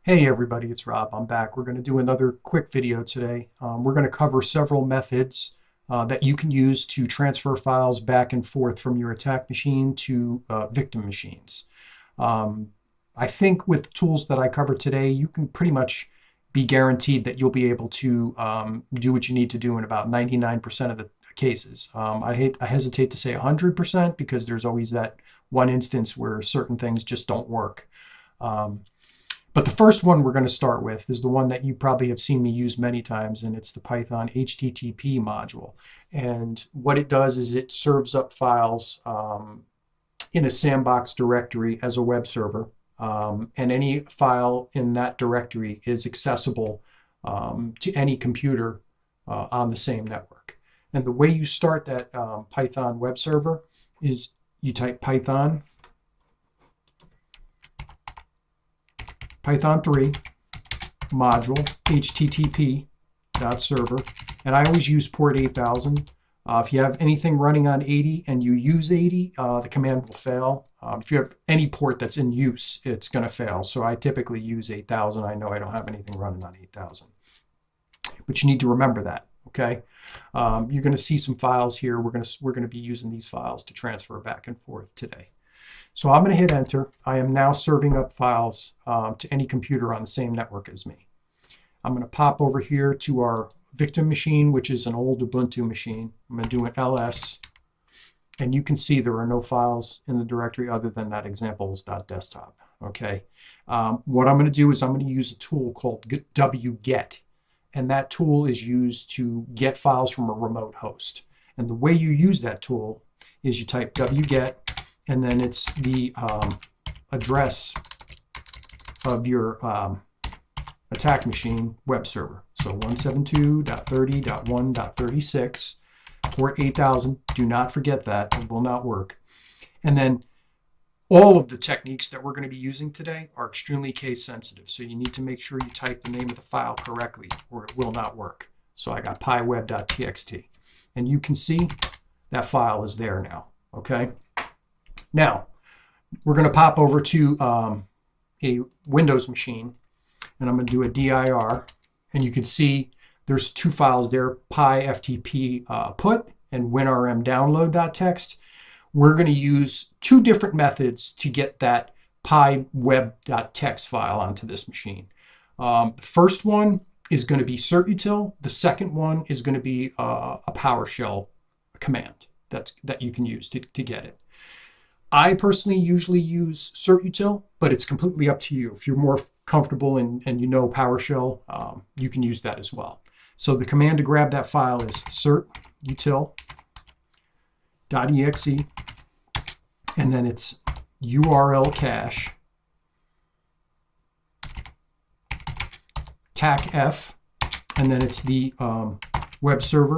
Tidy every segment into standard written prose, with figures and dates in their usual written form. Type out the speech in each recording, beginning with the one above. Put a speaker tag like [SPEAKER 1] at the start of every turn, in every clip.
[SPEAKER 1] Hey everybody, it's Rob. I'm back. We're going to do another quick video today. We're going to cover several methods that you can use to transfer files back and forth from your attack machine to victim machines. Um, I think with tools that I cover today, you can pretty much be guaranteed that you'll be able to do what you need to do in about 99% of the cases. I hesitate to say 100% because there's always that one instance where certain things just don't work. Um, but the first one we're going to start with is the one that you probably have seen me use many times, and it's the Python HTTP module. And what it does is it serves up files in a sandbox directory as a web server. And any file in that directory is accessible to any computer on the same network. And the way you start that Python web server is you type Python 3 module http server, and I always use port 8000. If you have anything running on 80 and you use 80, the command will fail. If you have any port that's in use, it's going to fail. So I typically use 8000. I know I don't have anything running on 8000, but you need to remember that. Okay, you're going to see some files here. We're going to be using these files to transfer back and forth today. So I'm going to hit enter. I am now serving up files to any computer on the same network as me. I'm going to pop over here to our victim machine, which is an old Ubuntu machine. I'm going to do an ls, and you can see there are no files in the directory other than that examples.desktop. Okay. What I'm going to do is I'm going to use a tool called wget, and that tool is used to get files from a remote host. And the way you use that tool is you type wget, and then it's the address of your attack machine web server. So 172.30.1.36, port 8000. Do not forget that. It will not work. And then all of the techniques that we're going to be using today are extremely case sensitive. So you need to make sure you type the name of the file correctly or it will not work. So I got pyweb.txt. And you can see that file is there now. Okay. Now, we're going to pop over to a Windows machine, and I'm going to do a dir, and you can see there's two files there, pyftp put and winrm download.txt. We're going to use two different methods to get that pyweb.txt file onto this machine. The first one is going to be certutil. The second one is going to be a PowerShell command that you can use to get it. I personally usually use certutil, but it's completely up to you. If you're more comfortable and you know PowerShell, you can use that as well. So the command to grab that file is certutil.exe, and then it's URL cache tacf, and then it's the web server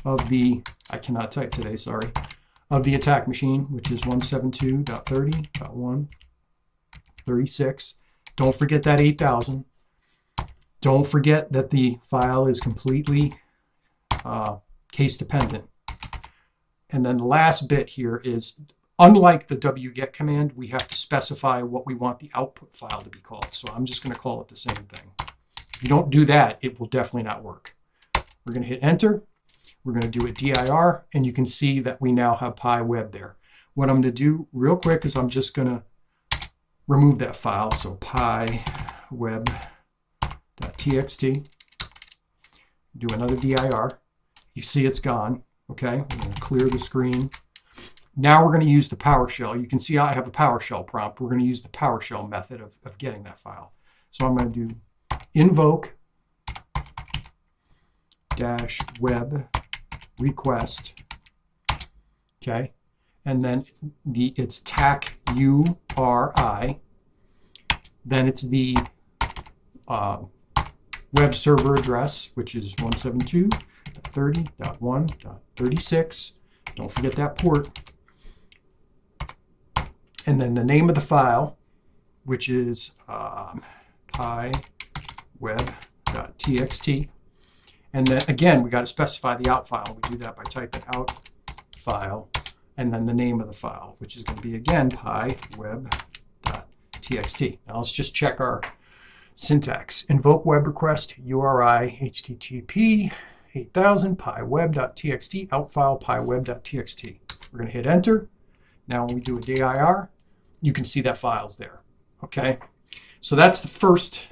[SPEAKER 1] of the, I cannot type today, sorry, of the attack machine, which is 172.30.1.36. Don't forget that 8000. Don't forget that the file is completely case dependent. And then the last bit here is, unlike the wget command, we have to specify what we want the output file to be called. So I'm just going to call it the same thing. If you don't do that, it will definitely not work. We're going to hit enter. We're going to do a dir, and you can see that we now have pyweb there. What I'm going to do real quick is I'm just going to remove that file. So pyweb.txt, do another dir. You see it's gone. Okay, I'm going to clear the screen. Now we're going to use the PowerShell. You can see I have a PowerShell prompt. We're going to use the PowerShell method of getting that file. So I'm going to do invoke -web request, okay, and then it's tac URI, then it's the web server address, which is 172.30.1.36. Don't forget that port, and then the name of the file, which is pyweb.txt. And then again, we got to specify the out file. We do that by typing out file and then the name of the file, which is going to be again pyweb.txt. Now let's just check our Syntax: invoke web request URI HTTP 8000 pyweb.txt outfile pyweb.txt. We're going to hit enter. Now when we do a dir, you can see that file's there. Okay, so that's the first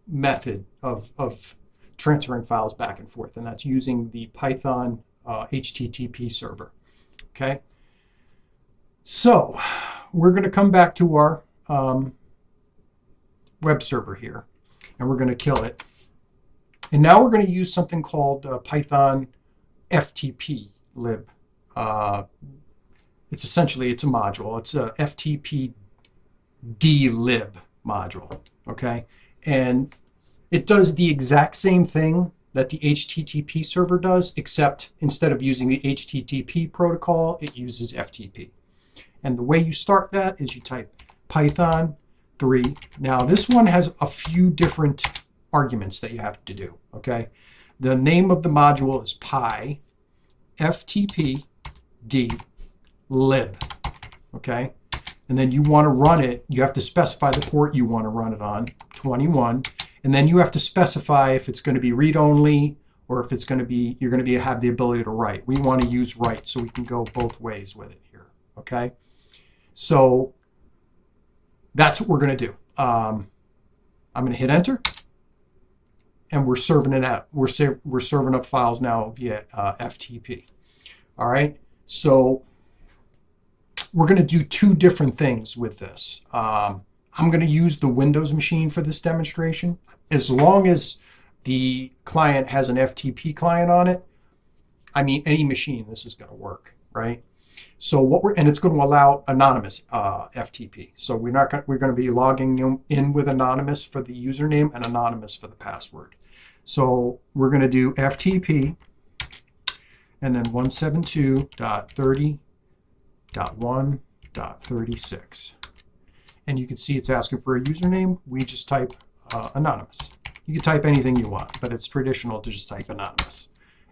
[SPEAKER 1] method of transferring files back and forth, and that's using the Python HTTP server. Okay, so we're going to come back to our web server here, and we're going to kill it. And now we're going to use something called Python FTP lib. It's essentially, it's a module. It's a FTP dlib module, okay? And it does the exact same thing that the HTTP server does, except instead of using the HTTP protocol, it uses FTP. And the way you start that is you type Python 3. Now this one has a few different arguments that you have to do, okay? The name of the module is py ftp d lib, okay? And then you want to run it, you have to specify the port you want to run it on, 21, and then you have to specify if it's going to be read-only or if it's going to be, you're going to have the ability to write. We want to use write so we can go both ways with it here, okay? So that's what we're going to do. I'm going to hit enter, and we're serving it out. We're serving up files now via FTP. All right, so we're going to do two different things with this. I'm going to use the Windows machine for this demonstration. As long as the client has an FTP client on it, I mean, any machine, this is going to work, right? So and it's going to allow anonymous FTP. So we're going to be logging in with anonymous for the username and anonymous for the password. So we're going to do FTP and then 172.30.1.36. And you can see it's asking for a username. We just type anonymous. You can type anything you want, but it's traditional to just type anonymous.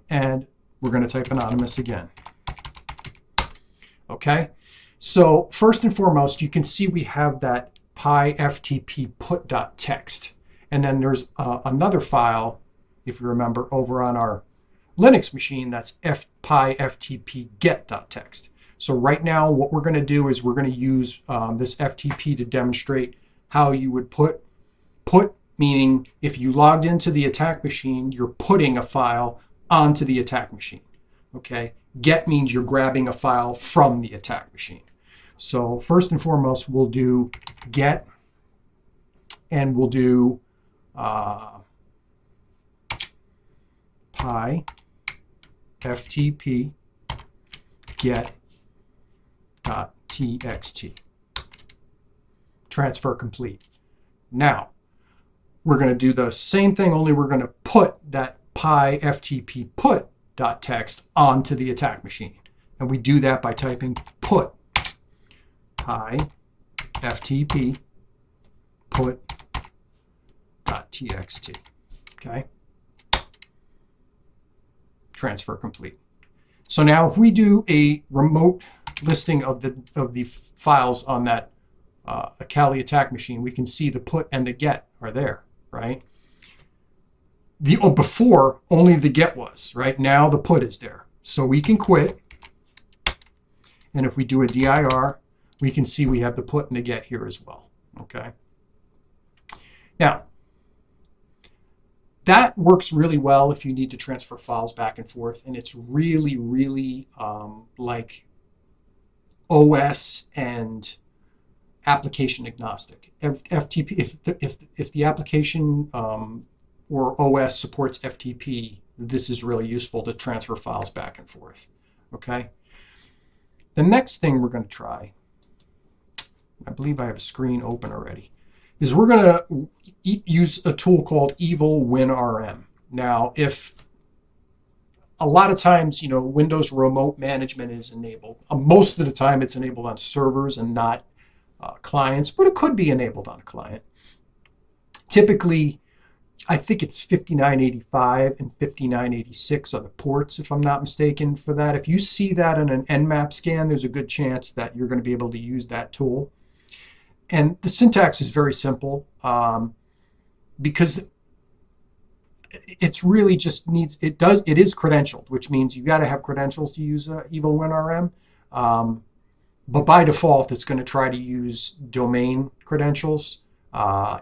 [SPEAKER 1] And we're going to type anonymous again. Okay, so first and foremost, you can see we have that pyftp put.txt, and then there's another file, if you remember, over on our Linux machine, that's pyftp get.txt. So right now what we're going to do is we're going to use this FTP to demonstrate how you would put, meaning if you logged into the attack machine, you're putting a file onto the attack machine. Okay, get means you're grabbing a file from the attack machine. So first and foremost, we'll do get, and we'll do pyftp get.txt. Transfer complete. Now we're going to do the same thing, only we're going to put that pyftp put.txt onto the attack machine. And we do that by typing put pyftp put.txt. Okay? Transfer complete. So now if we do a remote listing of the files on that Kali attack machine, we can see the put and the get are there, right? Before only the get was, right? Now the put is there. So we can quit, and if we do a dir, we can see we have the put and the get here as well. Okay. Now that works really well if you need to transfer files back and forth, and it's really, really like OS and application agnostic. FTP, if the application or OS supports FTP, this is really useful to transfer files back and forth. Okay. The next thing we're going to try, I believe I have a screen open already, is we're going to use a tool called Evil WinRM. Now, if a lot of times, you know, Windows remote management is enabled. Most of the time it's enabled on servers and not clients, but it could be enabled on a client. Typically, I think it's 5985 and 5986 are the ports, if I'm not mistaken, for that. If you see that in an Nmap scan, there's a good chance that you're going to be able to use that tool. And the syntax is very simple. because it's really just needs, it is credentialed, which means you got to have credentials to use Evil WinRM. But by default, it's going to try to use domain credentials.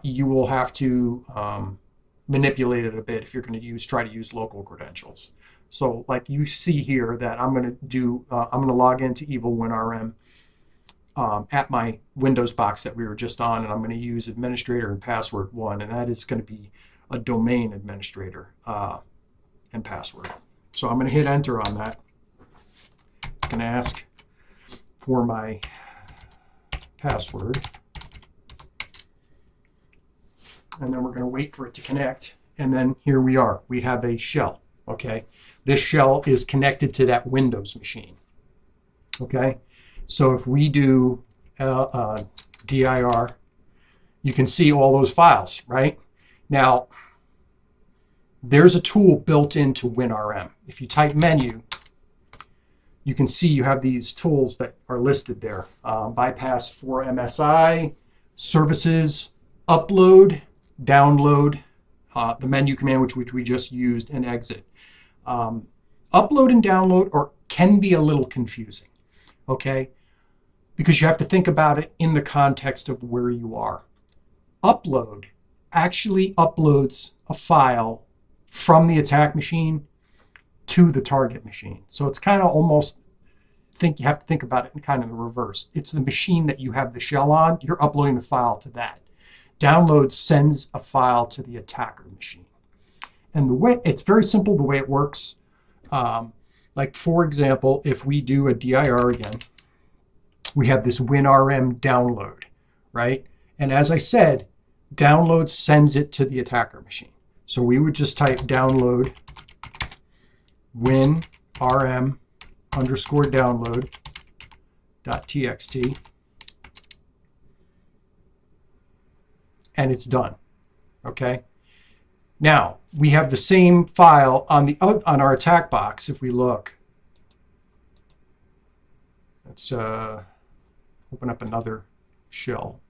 [SPEAKER 1] You will have to manipulate it a bit if you're going to try to use local credentials. So like you see here that I'm going to log into Evil WinRM at my Windows box that we were just on, and I'm going to use administrator and password 1, and that is going to be a domain administrator and password. So I'm going to hit enter on that. It's going to ask for my password, and then we're going to wait for it to connect, and then here we are. We have a shell. Okay, this shell is connected to that Windows machine. Okay, so if we do dir, you can see all those files, right? Now, there's a tool built into WinRM. If you type menu, you can see you have these tools that are listed there. Bypass for MSI, services, upload, download, the menu command which we just used, and exit. Upload and download can be a little confusing, okay? Because you have to think about it in the context of where you are. Upload actually uploads a file from the attack machine to the target machine. So it's kind of almost, you have to think about it in kind of the reverse. It's the machine that you have the shell on, you're uploading the file to that. Download sends a file to the attacker machine. And the way, it's very simple the way it works. Like for example, if we do a dir again, we have this WinRM download, right? And as I said, download sends it to the attacker machine. So we would just type download WinRM underscore download.txt, and it's done. Okay. Now we have the same file on our attack box. If we look, let's open up another shell,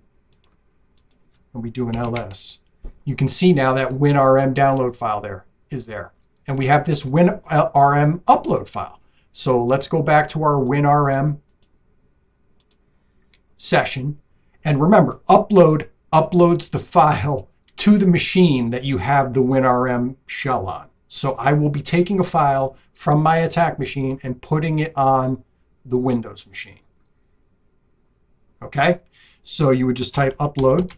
[SPEAKER 1] and we do an ls. You can see now that WinRM download file there is there, and we have this WinRM upload file. So let's go back to our WinRM session, and remember, upload uploads the file to the machine that you have the WinRM shell on. So I will be taking a file from my attack machine and putting it on the Windows machine. Okay, so you would just type upload,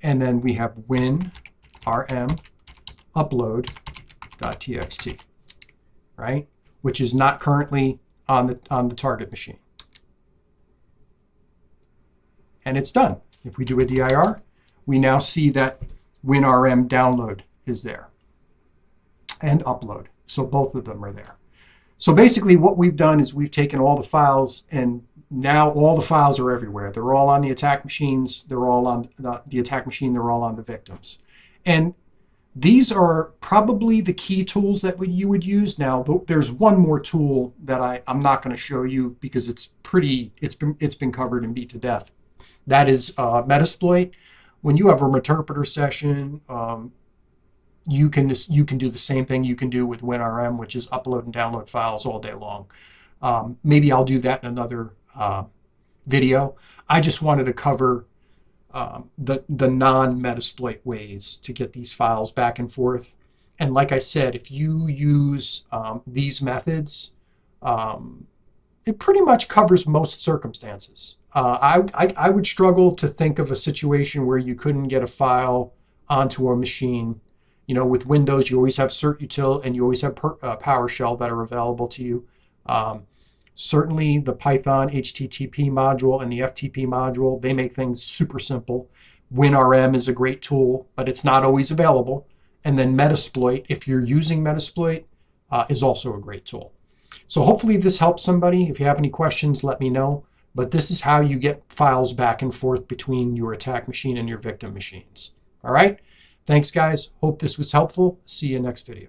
[SPEAKER 1] and then we have WinRM upload.txt, right? Which is not currently on the target machine. And it's done. If we do a dir, we now see that WinRM download is there and upload. So both of them are there. So basically what we've done is we've taken all the files, and now all the files are everywhere. They're all on the attack machines. They're all on the attack machine. They're all on the victims. And these are probably the key tools that you would use. Now, there's one more tool that I'm not going to show you because it's been covered and beat to death. That is Metasploit. When you have a Meterpreter session, you can do the same thing you can do with WinRM, which is upload and download files all day long. Maybe I'll do that in another video. I just wanted to cover the non-Metasploit ways to get these files back and forth. And like I said, if you use these methods, it pretty much covers most circumstances. I would struggle to think of a situation where you couldn't get a file onto a machine. You know, with Windows, you always have CertUtil and you always have PowerShell that are available to you. Certainly the Python HTTP module and the FTP module, they make things super simple. WinRM is a great tool, but it's not always available. And then Metasploit, if you're using Metasploit, is also a great tool. So hopefully this helps somebody. If you have any questions, let me know. But this is how you get files back and forth between your attack machine and your victim machines. All right? Thanks, guys. Hope this was helpful. See you next video.